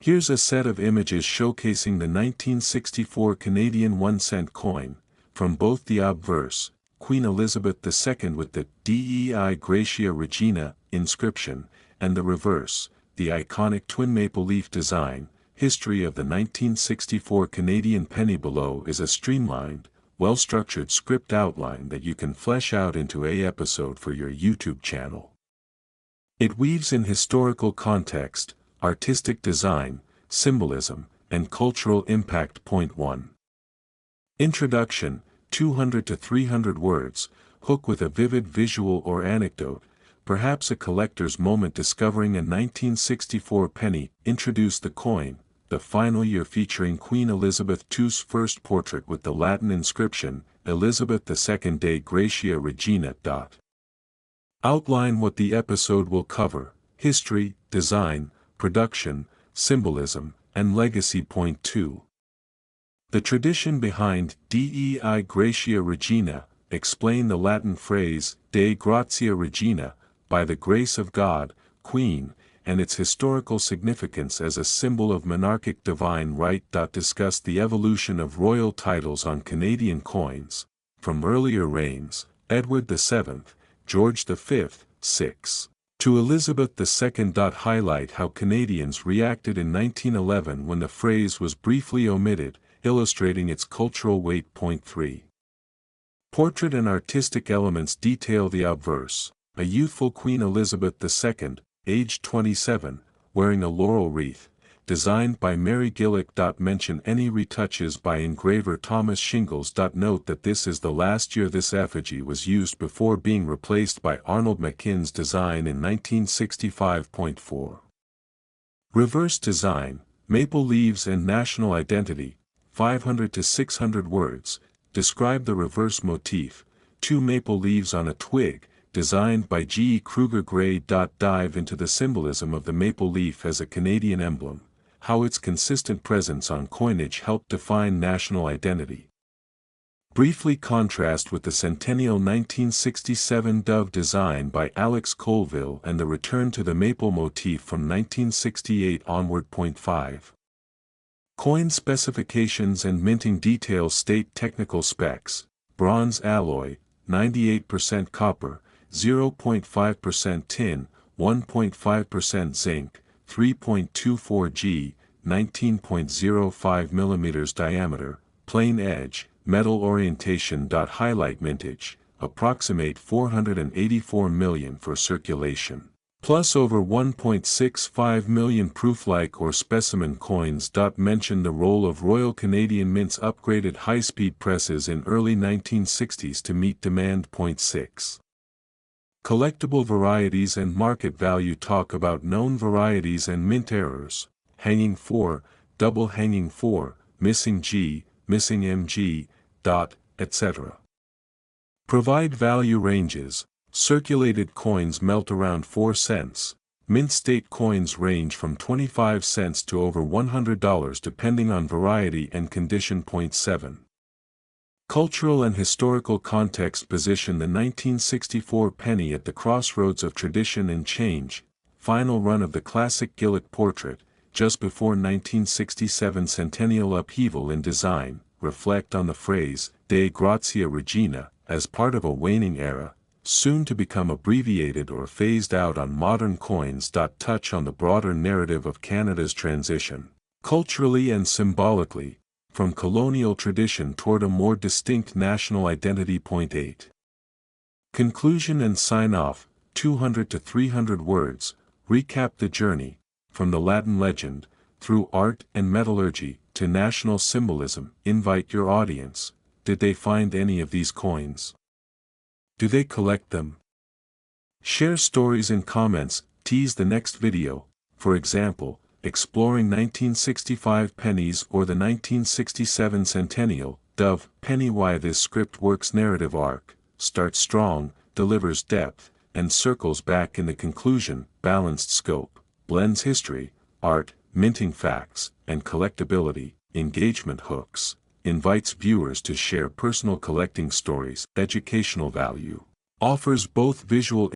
Here's a set of images showcasing the 1964 Canadian 1-cent coin, from both the obverse, Queen Elizabeth II with the Dei Gratia Regina inscription, and the reverse, the iconic twin maple leaf design. History of the 1964 Canadian penny. Below is a streamlined, well-structured script outline that you can flesh out into an episode for your YouTube channel. It weaves in historical context, artistic design, symbolism, and cultural impact. Point 1. Introduction, 200 to 300 words, hook with a vivid visual or anecdote, perhaps a collector's moment discovering a 1964 penny. Introduce the coin, the final year featuring Queen Elizabeth II's first portrait with the Latin inscription, Elizabeth II Dei Gratia Regina. Outline what the episode will cover: history, design, production, symbolism, and legacy. Point 2. The tradition behind Dei Gratia Regina. Explain the Latin phrase, Dei Gratia Regina, by the grace of God, Queen, and its historical significance as a symbol of monarchic divine right. Discuss the evolution of royal titles on Canadian coins, from earlier reigns, Edward VII, George V, VI, to Elizabeth II. Highlight how Canadians reacted in 1911 when the phrase was briefly omitted, illustrating its cultural weight. Point 3. Portrait and artistic elements detail the obverse, a youthful Queen Elizabeth II, aged 27, wearing a laurel wreath, designed by Mary Gillick. Mention any retouches by engraver Thomas Shingles. Note that this is the last year this effigy was used before being replaced by Arnold Machin's design in 1965. Point 4. Reverse design, maple leaves and national identity, 500 to 600 words, describe the reverse motif, 2 maple leaves on a twig, designed by Kruger-Gray. Dive into the symbolism of the maple leaf as a Canadian emblem, how its consistent presence on coinage helped define national identity. Briefly contrast with the centennial 1967 dove design by Alex Colville and the return to the maple motif from 1968 onward. Point 5. Coin specifications and minting details. State technical specs: bronze alloy, 98% copper, 0.5% tin, 1.5% zinc, 3.24 G, 19.05 mm diameter, plain edge, metal orientation. Highlight mintage, approximate 484 million for circulation, plus over 1.65 million proof-like or specimen coins. Mention the role of Royal Canadian Mint's upgraded high-speed presses in early 1960s to meet demand. Point 6. Collectible varieties and market value. Talk about known varieties and mint errors: hanging 4, double hanging 4, missing G, missing MG, etc. Provide value ranges. Circulated coins melt around 4 cents. Mint state coins range from 25 cents to over $100 depending on variety and condition. Point 7. Cultural and historical context. Position the 1964 penny at the crossroads of tradition and change. Final run of the classic Gillick portrait, just before 1967 centennial upheaval in design. Reflect on the phrase, Dei Gratia Regina, as part of a waning era, soon to become abbreviated or phased out on modern coins. Touch on the broader narrative of Canada's transition, culturally and symbolically, from colonial tradition toward a more distinct national identity. Point 8. Conclusion and sign-off, 200 to 300 words, recap the journey, from the Latin legend, through art and metallurgy, to national symbolism. Invite your audience. Did they find any of these coins? Do they collect them? Share stories in comments. Tease the next video, for example, exploring 1965 pennies or the 1967 centennial dove penny. Why this script works. Narrative arc, starts strong, delivers depth, and circles back in the conclusion. Balanced scope, blends history, art, minting facts, and collectability. Engagement hooks, invites viewers to share personal collecting stories. Educational value, offers both visual